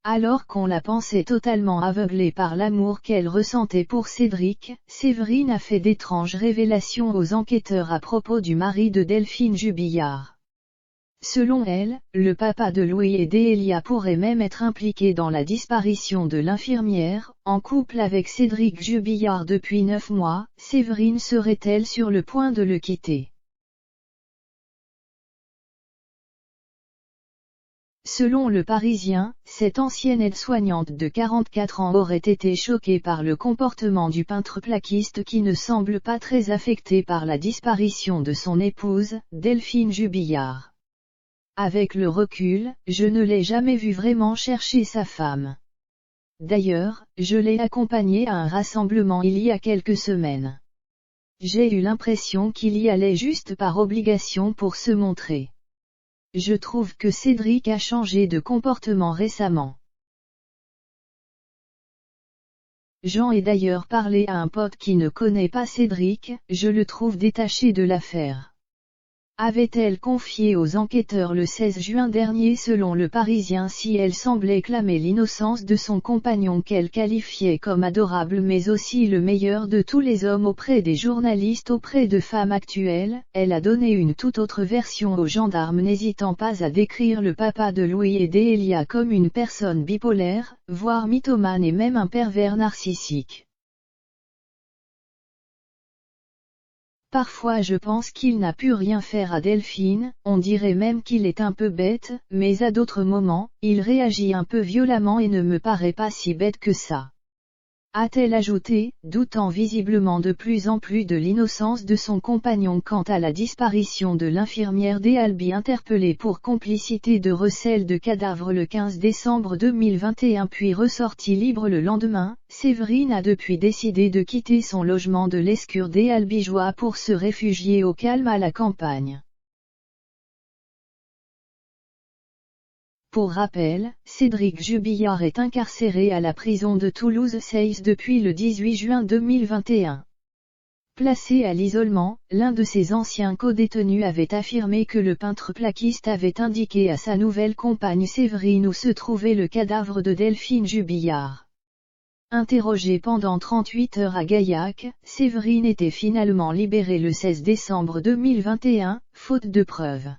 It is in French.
Alors qu'on la pensait totalement aveuglée par l'amour qu'elle ressentait pour Cédric, Séverine a fait d'étranges révélations aux enquêteurs à propos du mari de Delphine Jubillard. Selon elle, le papa de Louis et Délia pourrait même être impliqué dans la disparition de l'infirmière. En couple avec Cédric Jubillard depuis 9 mois, Séverine serait-elle sur le point de le quitter? Selon Le Parisien, cette ancienne aide-soignante de 44 ans aurait été choquée par le comportement du peintre plaquiste qui ne semble pas très affecté par la disparition de son épouse, Delphine Jubillard. Avec le recul, je ne l'ai jamais vu vraiment chercher sa femme. D'ailleurs, je l'ai accompagnée à un rassemblement il y a quelques semaines. J'ai eu l'impression qu'il y allait juste par obligation pour se montrer. Je trouve que Cédric a changé de comportement récemment. J'en ai d'ailleurs parlé à un pote qui ne connaît pas Cédric, je le trouve détaché de l'affaire. Avait-elle confié aux enquêteurs le 16 juin dernier selon Le Parisien si elle semblait clamer l'innocence de son compagnon qu'elle qualifiait comme adorable mais aussi le meilleur de tous les hommes auprès des journalistes auprès de femmes actuelles, elle a donné une toute autre version aux gendarmes n'hésitant pas à décrire le papa de Louis et Délia comme une personne bipolaire, voire mythomane et même un pervers narcissique. Parfois je pense qu'il n'a pu rien faire à Delphine, on dirait même qu'il est un peu bête, mais à d'autres moments, il réagit un peu violemment et ne me paraît pas si bête que ça. A-t-elle ajouté, doutant visiblement de plus en plus de l'innocence de son compagnon quant à la disparition de l'infirmière d'Albi interpellée pour complicité de recel de cadavre le 15 décembre 2021 puis ressortie libre le lendemain. Séverine a depuis décidé de quitter son logement de l'Escure d'Albigeois pour se réfugier au calme à la campagne. Pour rappel, Cédric Jubillard est incarcéré à la prison de Toulouse-Seyss depuis le 18 juin 2021. Placé à l'isolement, l'un de ses anciens codétenus avait affirmé que le peintre plaquiste avait indiqué à sa nouvelle compagne Séverine où se trouvait le cadavre de Delphine Jubillard. Interrogée pendant 38 heures à Gaillac, Séverine était finalement libérée le 16 décembre 2021, faute de preuves.